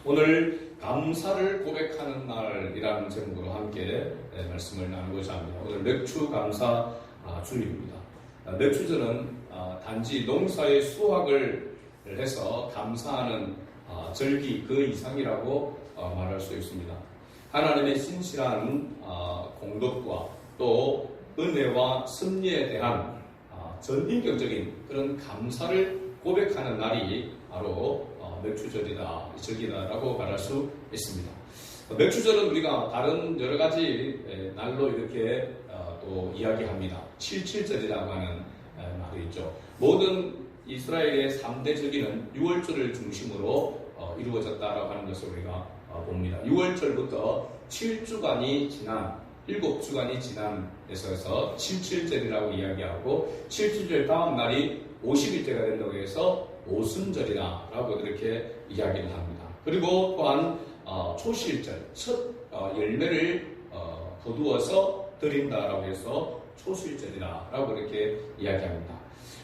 오늘 감사를 고백하는 날이라는 제목으로 함께 말씀을 나누고자 합니다. 오늘 맥주 감사 주일입니다. 맥주절은 단지 농사의 수확을 해서 감사하는 절기 그 이상이라고 말할 수 있습니다. 하나님의 신실한 공덕과 또 은혜와 섭리에 대한 전인격적인 그런 감사를 고백하는 날이 바로 맥주절이다라고 말할 수 있습니다. 맥주절은 우리가 다른 여러 가지 날로 이렇게 또 이야기합니다. 77절이라고 하는 말이 있죠. 모든 이스라엘의 3대 절기는 6월절을 중심으로 이루어졌다라고 하는 것을 우리가 봅니다. 6월절부터 7주간이 지난 7주간이 지난 데서 77절이라고 이야기하고 77절 다음 날이 50일째가 된다고 해서 오순절이라고 이렇게 이야기를 합니다. 그리고 또한 초실절, 첫 열매를 거두어서 드린다라고 해서 초실절이라고 이렇게 이야기합니다.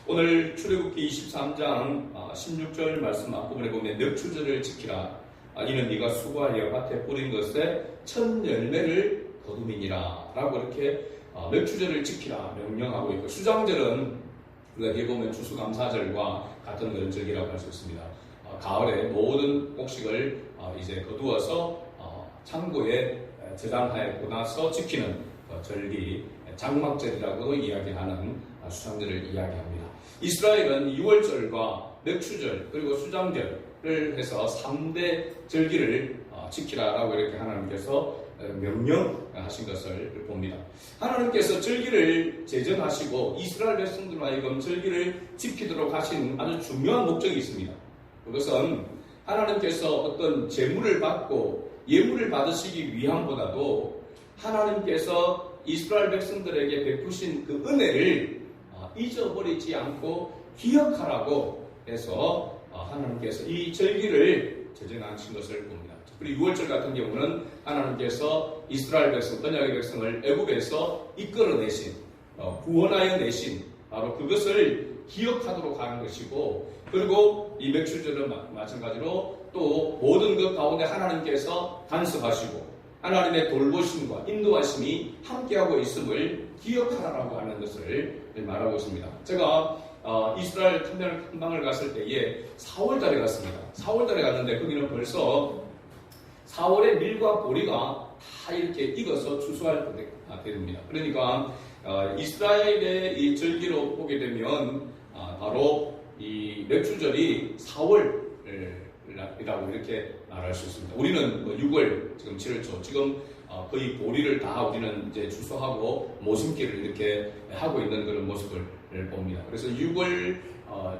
오늘 출애굽기 23장 16절 말씀 앞부분에 보면 맥주절을 지키라. 이는 네가 수고하여 밭에 뿌린 것에 첫 열매를 거둠이니라 라고 이렇게 맥주절을 지키라 명령하고 있고, 수장절은 우리가 뒤에 보면 추수감사절과 같은 그런 절기라고 할 수 있습니다. 가을에 모든 곡식을 이제 거두어서 창고에 저장하고 나서 지키는 절기, 장막절이라고도 이야기하는 수장절을 이야기합니다. 이스라엘은 6월절과 맥주절 그리고 수장절을 해서 3대 절기를 지키라라고 이렇게 하나님께서 명령하신 것을 봅니다. 하나님께서 절기를 제정하시고 이스라엘 백성들과 하여금 절기를 지키도록 하신 아주 중요한 목적이 있습니다. 그것은 하나님께서 어떤 제물을 받고 예물을 받으시기 위함보다도 하나님께서 이스라엘 백성들에게 베푸신 그 은혜를 잊어버리지 않고 기억하라고 해서 하나님께서 이 절기를 제정하신 것을 봅니다. 그리고 6월절 같은 경우는 하나님께서 이스라엘 백성, 언약의 백성을 애굽에서 이끌어내신, 구원하여 내신 바로 그것을 기억하도록 하는 것이고, 그리고 이 맥주절은 마찬가지로 또 모든 것 가운데 하나님께서 간섭하시고 하나님의 돌보심과 인도하심이 함께하고 있음을 기억하라고 하는 것을 말하고 있습니다. 제가 이스라엘 탐방을 갔을 때에 4월달에 갔습니다. 4월달에 갔는데 거기는 벌써 4월에 밀과 보리가 다 이렇게 익어서 추수할 때가 됩니다. 그러니까 이스라엘의 이 절기로 보게 되면 바로 이 맥주절이 4월이라고 이렇게 말할 수 있습니다. 우리는 6월 지금 7월초 지금 거의 보리를 다 우리는 이제 추수하고 모심기를 이렇게 하고 있는 그런 모습을 봅니다. 그래서 6월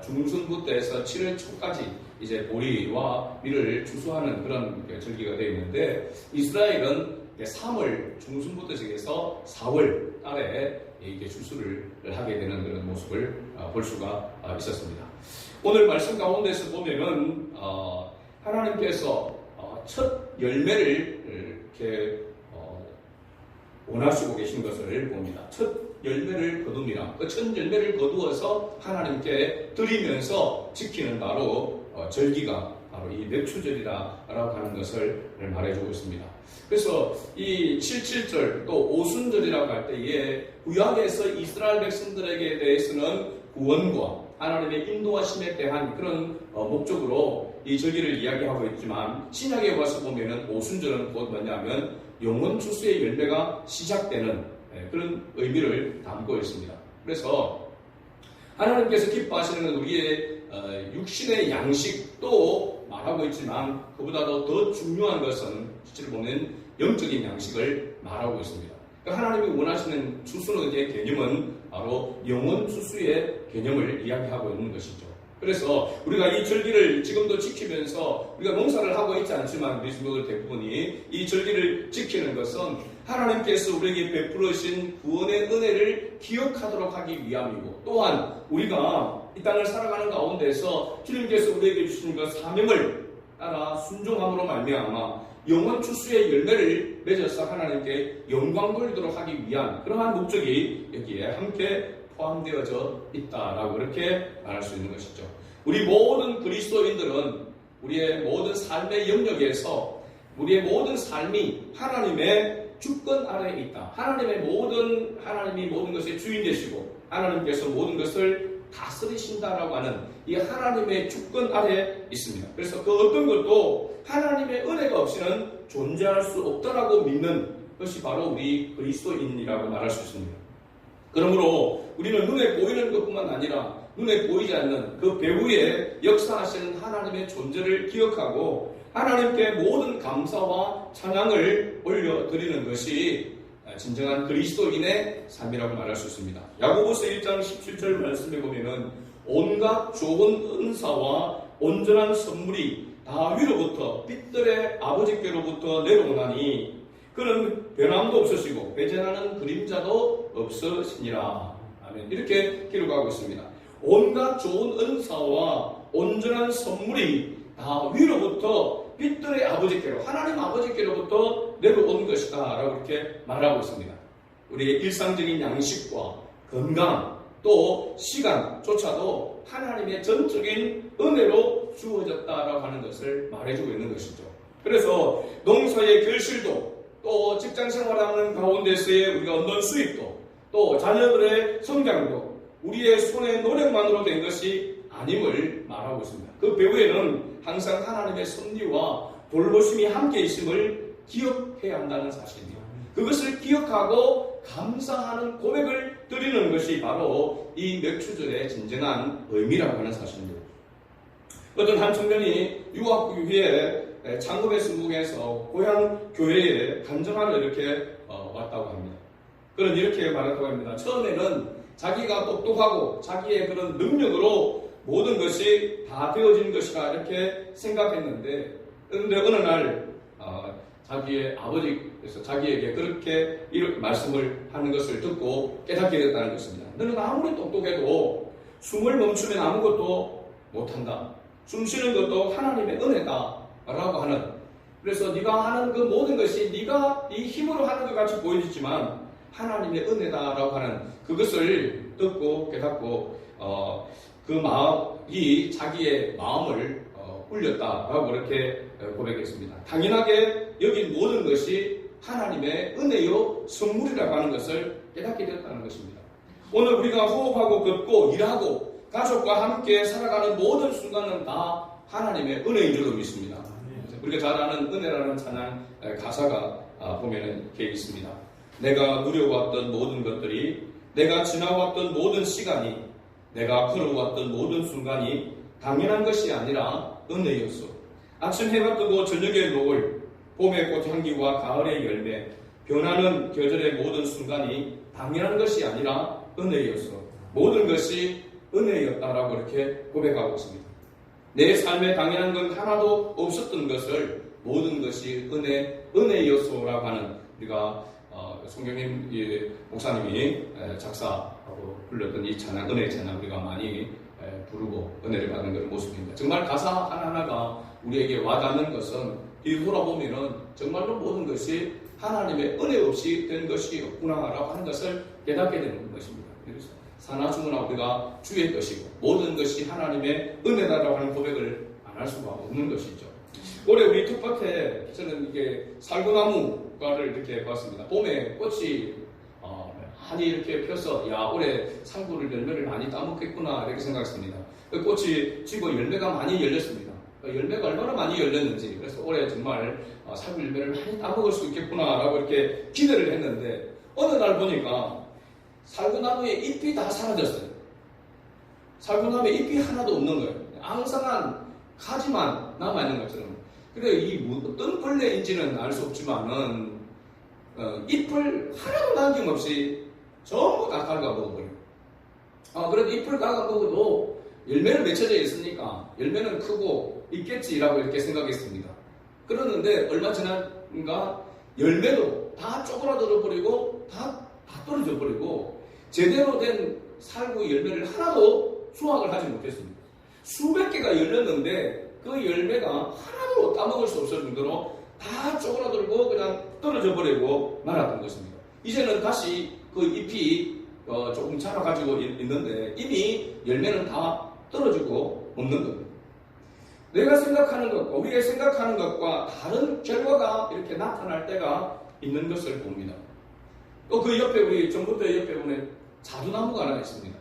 중순부터 해서 7월 초까지 이제 보리와 밀을 추수하는 그런 절기가 되어 있는데, 이스라엘은 3월 중순부터 시작해서 4월 달에 이게 추수를 하게 되는 그런 모습을 볼 수가 있었습니다. 오늘 말씀 가운데서 보면은 하나님께서 첫 열매를 이렇게 원하시고 계신 것을 봅니다. 첫 열매를 거둡니다. 그 첫 열매를 거두어서 하나님께 드리면서 지키는 바로 절기가 바로 이 맥주절이라고 하는 것을 말해주고 있습니다. 그래서 이 77절 또 오순절이라고 할 때에 구약에서 이스라엘 백성들에게 대해서는 구원과 하나님의 인도하심에 대한 그런 목적으로 이 절기를 이야기하고 있지만, 신약에 와서 보면은 오순절은 곧 뭐냐면 영원 추수의 열매가 시작되는 그런 의미를 담고 있습니다. 그래서 하나님께서 기뻐하시는 건 우리의 육신의 양식도 말하고 있지만, 그보다도 더 중요한 것은 실제로 보면 영적인 양식을 말하고 있습니다. 그러니까 하나님이 원하시는 추수의 개념은 바로 영원 추수의 개념을 이야기하고 있는 것이죠. 그래서 우리가 이 절기를 지금도 지키면서 우리가 농사를 하고 있지 않지만 우리 친구들 대부분이 이 절기를 지키는 것은 하나님께서 우리에게 베풀으신 구원의 은혜를 기억하도록 하기 위함이고, 또한 우리가 이 땅을 살아가는 가운데서 주님께서 우리에게 주신 그 사명을 따라 순종함으로 말미암아 영원 추수의 열매를 맺어서 하나님께 영광 돌리도록 하기 위한 그러한 목적이 여기에 함께 포함되어져 있다라고 그렇게 말할 수 있는 것이죠. 우리 모든 그리스도인들은 우리의 모든 삶의 영역에서 우리의 모든 삶이 하나님의 주권 아래에 있다. 하나님이 모든 것의 주인 되시고 하나님께서 모든 것을 다스리신다라고 하는 이 하나님의 주권 아래에 있습니다. 그래서 그 어떤 것도 하나님의 은혜가 없이는 존재할 수 없다라고 믿는 것이 바로 우리 그리스도인이라고 말할 수 있습니다. 그러므로 우리는 눈에 보이는 것뿐만 아니라 눈에 보이지 않는 그 배후에 역사하시는 하나님의 존재를 기억하고 하나님께 모든 감사와 찬양을 올려드리는 것이 진정한 그리스도인의 삶이라고 말할 수 있습니다. 야고보서 1장 17절 말씀에 보면은 온갖 좋은 은사와 온전한 선물이 다위로부터 빛들의 아버지께로부터 내려오나니 그는 변함도 없으시고 배제하는 그림자도 없으시니라. 아멘. 이렇게 기록하고 있습니다. 온갖 좋은 은사와 온전한 선물이 다 위로부터 빛들의 아버지께로 하나님 아버지께로부터 내려온 것이다 라고 이렇게 말하고 있습니다. 우리의 일상적인 양식과 건강 또 시간조차도 하나님의 전적인 은혜로 주어졌다라고 하는 것을 말해주고 있는 것이죠. 그래서 농사의 결실도 또 직장생활하는 가운데서의 우리가 얻는 수입도 또 자녀들의 성장도 우리의 손의 노력만으로 된 것이 아님을 말하고 있습니다. 그 배후에는 항상 하나님의 섭리와 돌보심이 함께 있음을 기억해야 한다는 사실입니다. 그것을 기억하고 감사하는 고백을 드리는 것이 바로 이 맥주절의 진정한 의미라고 하는 사실입니다. 어떤 한 청년이 유학 후에 창급의 순국에서 고향 교회에 간증하러 이렇게 왔다고 합니다. 그는 이렇게 말했다고 합니다. 처음에는 자기가 똑똑하고 자기의 그런 능력으로 모든 것이 다 되어진 것이라 이렇게 생각했는데 그런데 어느 날 자기의 아버지께서 자기에게 그렇게 이렇게 말씀을 하는 것을 듣고 깨닫게 됐다는 것입니다. 너는 아무리 똑똑해도 숨을 멈추면 아무것도 못한다. 숨 쉬는 것도 하나님의 은혜다 라고 하는, 그래서 네가 하는 그 모든 것이 네가 네 힘으로 하는 것 같이 보여지지만 하나님의 은혜다라고 하는 그것을 듣고 깨닫고 그 마음이 자기의 마음을 울렸다라고 이렇게 고백했습니다. 당연하게 여긴 모든 것이 하나님의 은혜요 선물이라고 하는 것을 깨닫게 되었다는 것입니다. 오늘 우리가 호흡하고 걷고 일하고 가족과 함께 살아가는 모든 순간은 다 하나님의 은혜인 줄로 믿습니다. 우리가 잘 아는 은혜라는 찬양 가사가 보면은 이렇게 있습니다. 내가 누려왔던 모든 것들이, 내가 지나왔던 모든 시간이, 내가 걸어왔던 모든 순간이 당연한 것이 아니라 은혜였소. 아침 해가 뜨고 저녁의 노을, 봄의 꽃향기와 가을의 열매, 변하는 계절의 모든 순간이 당연한 것이 아니라 은혜였소. 모든 것이 은혜였다라고 이렇게 고백하고 있습니다. 내 삶에 당연한 건 하나도 없었던 것을 모든 것이 은혜였소라고 하는, 우리가 송경림 목사님이 작사하고 불렀던 이 찬양, 은혜의 찬양 우리가 많이 부르고 은혜를 받는 그런 모습입니다. 정말 가사 하나하나가 우리에게 와닿는 것은 뒤돌아보면은 정말로 모든 것이 하나님의 은혜 없이 된 것이 없구나라고 하는 것을 깨닫게 되는 것입니다. 그래서 사나주무나 우리가 주의 것이고 모든 것이 하나님의 은혜다라고 하는 고백을 안 할 수가 없는 것이죠. 올해 우리 텃밭에 저는 이게 살구나무가를 이렇게 봤습니다. 봄에 꽃이 많이 이렇게 펴서 야 올해 살구를 열매를 많이 따먹겠구나 이렇게 생각했습니다. 그 꽃이 지고 열매가 많이 열렸습니다. 열매가 얼마나 많이 열렸는지, 그래서 올해 정말 살구 열매를 많이 따먹을 수 있겠구나라고 이렇게 기대를 했는데 어느 날 보니까 살구나무의 잎이 다 사라졌어요. 살구나무에 잎이 하나도 없는 거예요. 앙상한 가지만 남아있는 것처럼. 그래, 이 어떤 벌레인지는 알 수 없지만은 잎을 하나도 남김없이 전부 다 갉아 먹어버려요. 그래도 잎을 갉아 먹어도 열매는 맺혀져 있으니까 열매는 크고 있겠지라고 이렇게 생각했습니다. 그러는데 얼마 지나니까 열매도 다 쪼그라들어 버리고 다 떨어져 버리고 제대로 된 살구 열매를 하나도 수확을 하지 못했습니다. 수백 개가 열렸는데 그 열매가 하나도 따먹을 수 없을 정도로 다 쪼그라들고 그냥 떨어져 버리고 말았던 것입니다. 이제는 다시 그 잎이 조금 자라가지고 있는데 이미 열매는 다 떨어지고 없는 겁니다. 내가 생각하는 것과 우리가 생각하는 것과 다른 결과가 이렇게 나타날 때가 있는 것을 봅니다. 또 그 옆에 우리 전부터 옆에 보면 자두나무가 하나 있습니다.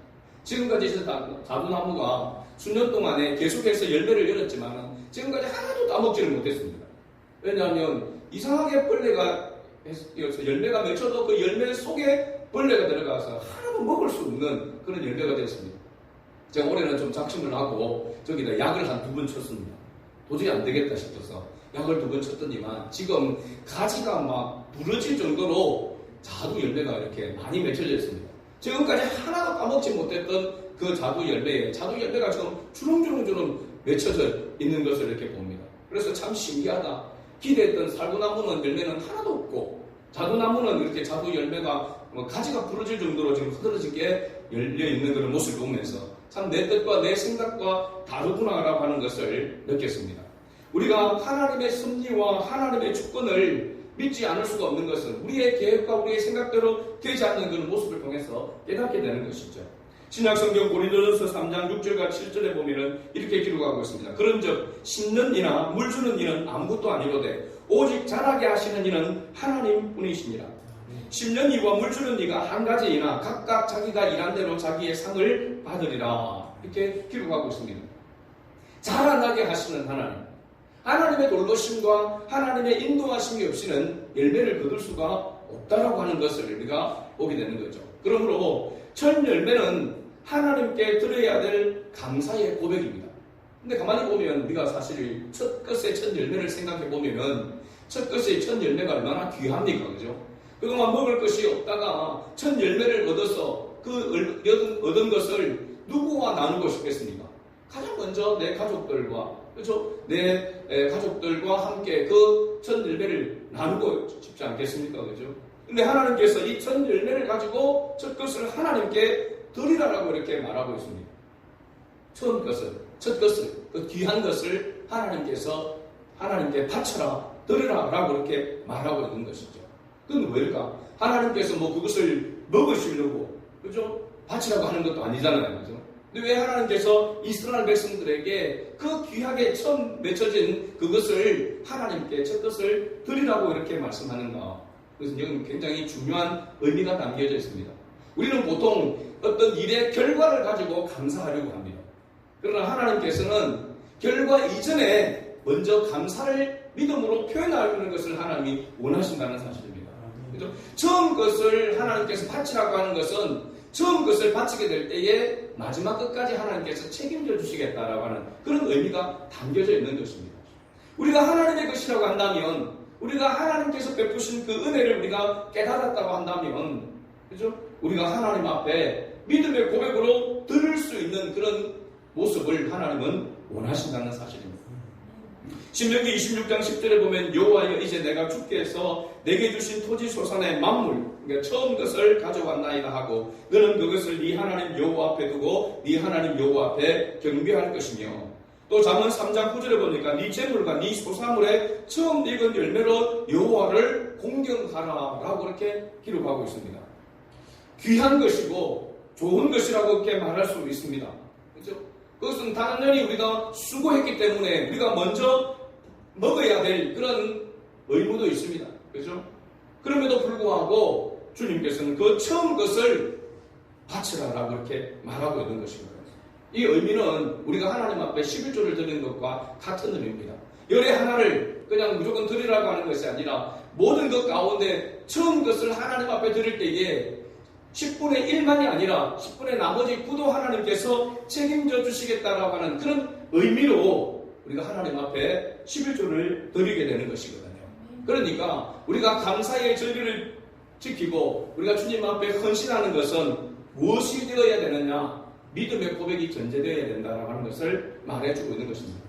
지금까지 있었던 자두나무가 수년 동안에 계속해서 열매를 열었지만 지금까지 하나도 따먹지를 못했습니다. 왜냐하면 이상하게 벌레가 열매가 맺혀도 그 열매 속에 벌레가 들어가서 하나도 먹을 수 없는 그런 열매가 되었습니다. 제가 올해는 좀 작심을 하고 저기다 약을 한 2번 쳤습니다. 도저히 안 되겠다 싶어서 약을 2번 쳤더니만 지금 가지가 막 부러질 정도로 자두 열매가 이렇게 많이 맺혀져 있습니다. 지금까지 하나도 따먹지 못했던 그 자두 열매가 지금 주렁주렁 맺혀져 있는 것을 이렇게 봅니다. 그래서 참 신기하다. 기대했던 살구나무는 열매는 하나도 없고 자두나무는 이렇게 자두 열매가 가지가 부러질 정도로 지금 흐드러지게 열려 있는 그런 모습을 보면서 참 내 뜻과 내 생각과 다르구나라고 하는 것을 느꼈습니다. 우리가 하나님의 섭리와 하나님의 주권을 믿지 않을 수가 없는 것은 우리의 계획과 우리의 생각대로 되지 않는 그런 모습을 통해서 깨닫게 되는 것이죠. 신약성경 고린도전서 3장 6절과 7절에 보면은 이렇게 기록하고 있습니다. 그런즉 심는 이나 물 주는 이는 아무것도 아니로되 오직 자라게 하시는 이는 하나님뿐이시니라. 심는 이와 물 주는 이가 한 가지이나 각각 자기가 일한 대로 자기의 상을 받으리라. 이렇게 기록하고 있습니다. 자라나게 하시는 하나님의 돌보심과 하나님의 인도하심이 없이는 열매를 거둘 수가 없다라고 하는 것을 우리가 보게 되는 거죠. 그러므로 첫 열매는 하나님께 드려야 될 감사의 고백입니다. 근데 가만히 보면 우리가 사실 첫 것의 첫 열매를 생각해 보면은 첫 것의 첫 열매가 얼마나 귀합니까? 그죠? 그동안 먹을 것이 없다가 첫 열매를 얻어서 그 얻은 것을 누구와 나누고 싶겠습니까? 가장 먼저 내 가족들과, 그렇죠? 내 가족들과 함께 그 첫 열매를 나누고 싶지 않겠습니까? 그죠? 근데 하나님께서 이 첫 열매를 가지고 첫 것을 하나님께 드리라라고 이렇게 말하고 있습니다. 첫 것을, 그 귀한 것을 하나님께 바쳐라, 드리라라고 이렇게 말하고 있는 것이죠. 그건 왜일까? 하나님께서 그것을 먹으시려고, 그죠? 바치라고 하는 것도 아니잖아요. 그죠? 근데 왜 하나님께서 이스라엘 백성들에게 그 귀하게 처음 맺혀진 그것을 하나님께 첫 것을 드리라고 이렇게 말씀하는가? 그래서 여기 굉장히 중요한 의미가 담겨져 있습니다. 우리는 보통 어떤 일의 결과를 가지고 감사하려고 합니다. 그러나 하나님께서는 결과 이전에 먼저 감사를 믿음으로 표현하는 것을 하나님이 원하신다는 사실입니다. 그렇죠? 처음 것을 하나님께서 바치라고 하는 것은 처음 것을 바치게 될 때에 마지막 끝까지 하나님께서 책임져 주시겠다라고 하는 그런 의미가 담겨져 있는 것입니다. 우리가 하나님의 것이라고 한다면, 우리가 하나님께서 베푸신 그 은혜를 우리가 깨달았다고 한다면, 그죠? 우리가 하나님 앞에 믿음의 고백으로 들을 수 있는 그런 모습을 하나님은 원하신다는 사실입니다. 신명기 26장 10절에 보면 여호와여 이제 내가 주께 해서 내게 주신 토지 소산의 만물, 그러니까 처음 것을 가져왔나이다 하고 너는 그것을 네 하나님 여호와 앞에 두고 네 하나님 여호와 앞에 경배할 것이며, 또 잠언 3장 9절에 보니까 네 재물과 네 소사물의 처음 익은 열매로 여호와를 공경하라 라고 이렇게 기록하고 있습니다. 귀한 것이고 좋은 것이라고 이렇게 말할 수 있습니다. 그렇죠? 그것은 당연히 우리가 수고했기 때문에 우리가 먼저 먹어야 될 그런 의무도 있습니다. 그렇죠? 그럼에도 불구하고 주님께서는 그 처음 것을 바치라라고 이렇게 말하고 있는 것입니다. 이 의미는 우리가 하나님 앞에 11조를 드리는 것과 같은 의미입니다. 열의 하나를 그냥 무조건 드리라고 하는 것이 아니라 모든 것 가운데 처음 것을 하나님 앞에 드릴 때에 10분의 1만이 아니라 10분의 나머지 9도 하나님께서 책임져 주시겠다라고 하는 그런 의미로 우리가 하나님 앞에 11조를 드리게 되는 것이거든요. 그러니까 우리가 감사의 절기를 지키고 우리가 주님 앞에 헌신하는 것은 무엇이 되어야 되느냐? 믿음의 고백이 전제되어야 된다라고 하는 것을 말해주고 있는 것입니다.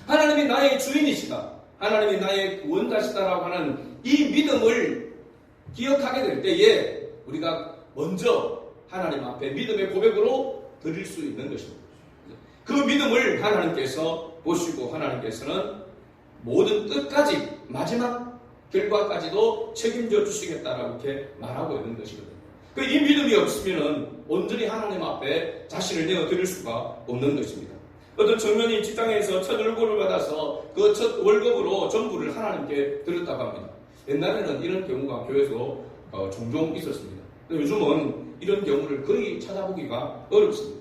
하나님이 나의 주인이시다, 하나님이 나의 구원자시다라고 하는 이 믿음을 기억하게 될 때에 우리가 먼저 하나님 앞에 믿음의 고백으로 드릴 수 있는 것입니다. 그 믿음을 하나님께서 보시고 하나님께서는 모든 끝까지 마지막 결과까지도 책임져 주시겠다라고 이렇게 말하고 있는 것이거든요. 이 믿음이 없으면 온전히 하나님 앞에 자신을 내어 드릴 수가 없는 것입니다. 어떤 청년이 직장에서 첫 월급을 받아서 그 첫 월급으로 전부를 하나님께 드렸다고 합니다. 옛날에는 이런 경우가 교회에서 종종 있었습니다. 요즘은 이런 경우를 거의 찾아보기가 어렵습니다.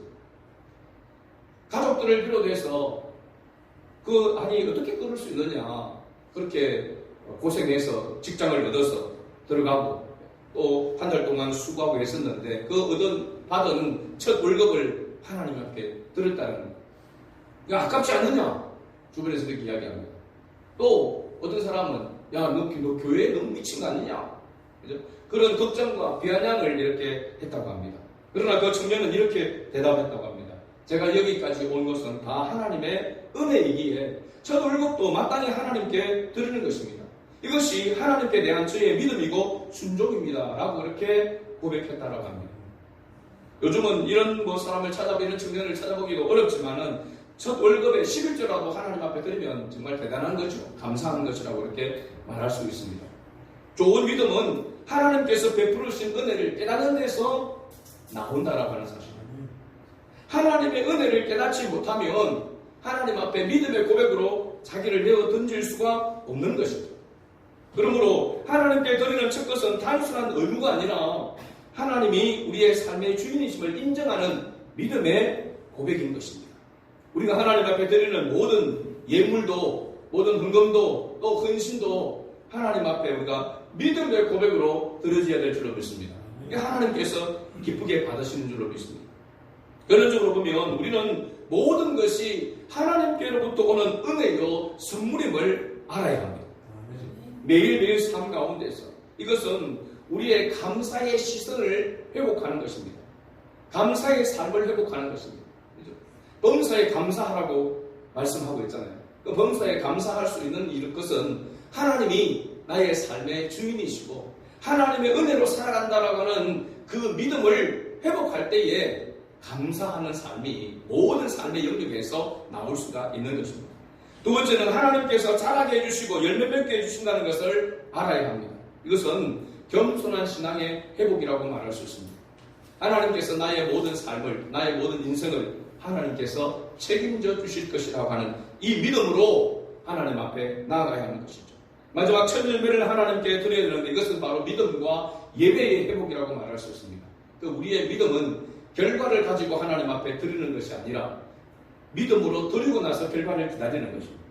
가족들을 비롯해서 아니 어떻게 그럴 수 있느냐, 그렇게 고생해서 직장을 얻어서 들어가고 또 한 달 동안 수고하고 했었는데 받은 첫 월급을 하나님 앞에 드렸다는 거, 아깝지 않느냐, 주변에서 이렇게 이야기합니다. 또 어떤 사람은 너 교회에 너무 미친 거 아니냐, 그죠? 그런 걱정과 비아냥을 이렇게 했다고 합니다. 그러나 그 청년은 이렇게 대답했다고 합니다. 제가 여기까지 온 것은 다 하나님의 은혜이기에 첫 월급도 마땅히 하나님께 드리는 것입니다. 이것이 하나님께 대한 저의 믿음이고 순종입니다 라고 이렇게 고백했다라고 합니다. 요즘은 이런 이런 청년을 찾아보기도 어렵지만은 첫 월급의 11조라도 하나님 앞에 드리면 정말 대단한 거죠. 감사한 것이라고 이렇게 말할 수 있습니다. 좋은 믿음은 하나님께서 베푸르신 은혜를 깨닫는 데서 나온다라고 하는 사실입니다. 하나님의 은혜를 깨닫지 못하면 하나님 앞에 믿음의 고백으로 자기를 내어 던질 수가 없는 것이죠. 그러므로 하나님께 드리는 첫 것은 단순한 의무가 아니라 하나님이 우리의 삶의 주인이심을 인정하는 믿음의 고백인 것입니다. 우리가 하나님 앞에 드리는 모든 예물도, 모든 헌금도, 또 헌신도 하나님 앞에 우리가 믿음의 고백으로 드려져야 될 줄로 믿습니다. 이게 하나님께서 기쁘게 받으시는 줄로 믿습니다. 결론적으로 보면 우리는 모든 것이 하나님께로부터 오는 은혜요 선물임을 알아야 합니다. 매일매일 삶 가운데서 이것은 우리의 감사의 시선을 회복하는 것입니다. 감사의 삶을 회복하는 것입니다. 범사에 감사하라고 말씀하고 있잖아요. 그 범사에 감사할 수 있는 것은 하나님이 나의 삶의 주인이시고 하나님의 은혜로 살아간다라고 하는 그 믿음을 회복할 때에 감사하는 삶이 모든 삶의 영역에서 나올 수가 있는 것입니다. 두 번째는 하나님께서 자라게 해주시고 열매 맺게 해주신다는 것을 알아야 합니다. 이것은 겸손한 신앙의 회복이라고 말할 수 있습니다. 하나님께서 나의 모든 삶을, 나의 모든 인생을 하나님께서 책임져 주실 것이라고 하는 이 믿음으로 하나님 앞에 나아가야 하는 것이죠. 마지막 첫 열매를 하나님께 드려야 되는데 이것은 바로 믿음과 예배의 회복이라고 말할 수 있습니다. 우리의 믿음은 결과를 가지고 하나님 앞에 드리는 것이 아니라 믿음으로 드리고 나서 결과를 기다리는 것입니다.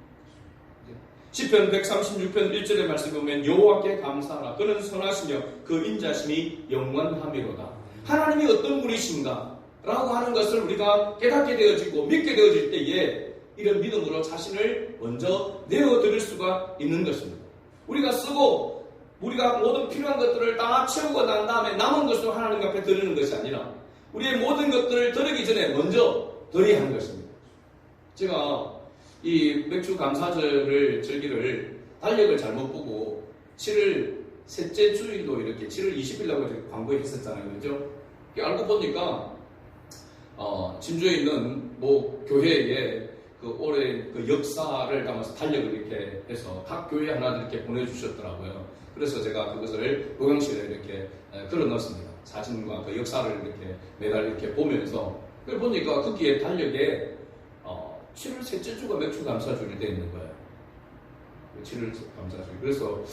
시편 136편 1절의 말씀을 보면 여호와께 감사하라. 그는 선하시며 그 인자심이 영원하미로다. 하나님이 어떤 분이신가 라고 하는 것을 우리가 깨닫게 되어지고 믿게 되어질 때에 이런 믿음으로 자신을 먼저 내어드릴 수가 있는 것입니다. 우리가 모든 필요한 것들을 다 채우고 난 다음에 남은 것으로 하나님 앞에 드리는 것이 아니라 우리의 모든 것들을 드리기 전에 먼저 드려야 하는 것입니다. 제가 이 맥주 감사절을 절기를 달력을 잘못 보고 7월 셋째 주일로 이렇게 7월 20일이라고 광고에 했었잖아요. 그죠? 알고 보니까 진주에 있는 교회에 올해 역사를 담아서 달력을 이렇게 해서 각 교회 하나 이렇게 보내주셨더라고요. 그래서 제가 그것을 녹용실에 이렇게 걸어 넣었습니다. 사진과 그 역사를 이렇게 매달 이렇게 보면서 그걸 보니까 거기에 달력에 7월 셋째 주가 맥주 감사주일이 되어 있는 거예요. 7월 감사주일. 그래서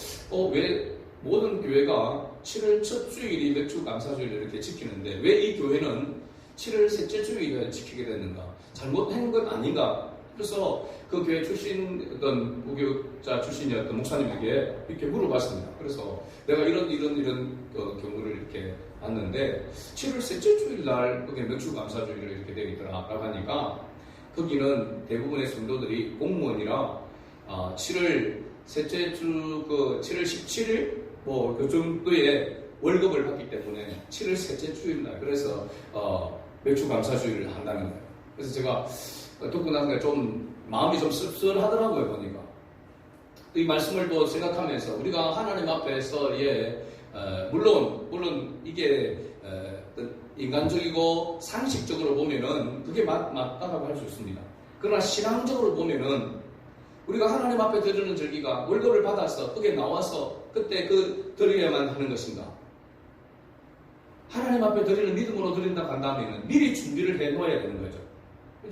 왜 모든 교회가 7월 첫 주일이 맥주 감사주일을 이렇게 지키는데 왜 이 교회는 7월 셋째 주일을 지키게 됐는가? 잘못한 것 아닌가? 그래서 그 교회 어떤 무교육자 출신이었던 목사님에게 이렇게 물어봤습니다. 그래서 내가 이런 경우를 이렇게 봤는데 7월 셋째 주일 날 거기 맥주 감사주일을 이렇게 되어 있더라라고 하니까 거기는 대부분의 성도들이 공무원이라 7월 셋째 주 7월 17일 그 정도의 월급을 받기 때문에 7월 셋째 주일 날 그래서 맥주 감사주일을 한다는 거예요. 그래서 제가 듣고 나서 좀 마음이 좀 씁쓸하더라고요. 보니까 이 말씀을 또 생각하면서 우리가 하나님 앞에서 물론 이게 인간적이고 상식적으로 보면은 그게 맞다고 할 수 있습니다. 그러나 신앙적으로 보면은 우리가 하나님 앞에 드리는 절기가 월급을 받아서 거기에 나와서 그때 드려야만 하는 것인가? 하나님 앞에 드리는 믿음으로 드린다고 한다면 미리 준비를 해 놓아야 되는 거죠.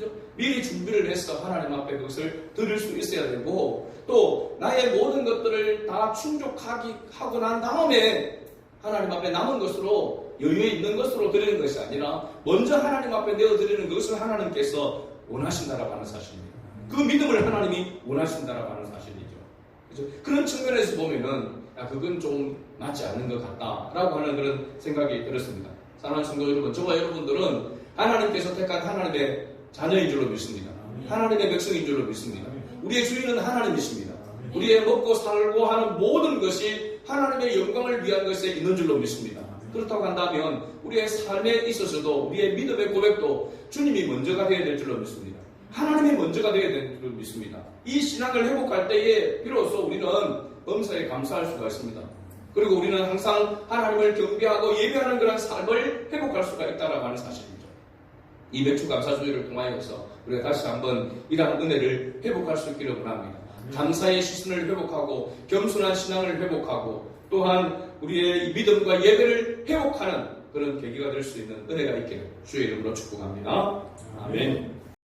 그죠? 미리 준비를 해서 하나님 앞에 그것을 드릴 수 있어야 되고, 또 나의 모든 것들을 다 충족하고 난 다음에 하나님 앞에 남은 것으로, 여유에 있는 것으로 드리는 것이 아니라 먼저 하나님 앞에 내어드리는 것을 하나님께서 원하신다라고 하는 사실입니다. 그 믿음을 하나님이 원하신다라고 하는 사실이죠. 그죠? 그런 측면에서 보면은 그건 좀 맞지 않는 것 같다라고 하는 그런 생각이 들었습니다. 사랑하는 성도 여러분, 저와 여러분들은 하나님께서 택한 하나님의 자녀인 줄로 믿습니다. 하나님의 백성인 줄로 믿습니다. 우리의 주인은 하나님이십니다. 우리의 먹고 살고 하는 모든 것이 하나님의 영광을 위한 것에 있는 줄로 믿습니다. 그렇다고 한다면 우리의 삶에 있어서도 우리의 믿음의 고백도 주님이 먼저가 되어야 될 줄로 믿습니다. 하나님이 먼저가 되어야 될 줄로 믿습니다. 이 신앙을 회복할 때에 비로소 우리는 범사에 감사할 수가 있습니다. 그리고 우리는 항상 하나님을 경배하고 예배하는 그런 삶을 회복할 수가 있다라고 하는 사실이죠. 이 맥주 감사주의를 통하여서 우리가 다시 한번 이러한 은혜를 회복할 수 있기를 원합니다. 감사의 시선을 회복하고 겸손한 신앙을 회복하고 또한 우리의 믿음과 예배를 회복하는 그런 계기가 될 수 있는 은혜가 있기를 주의 이름으로 축복합니다. 아멘.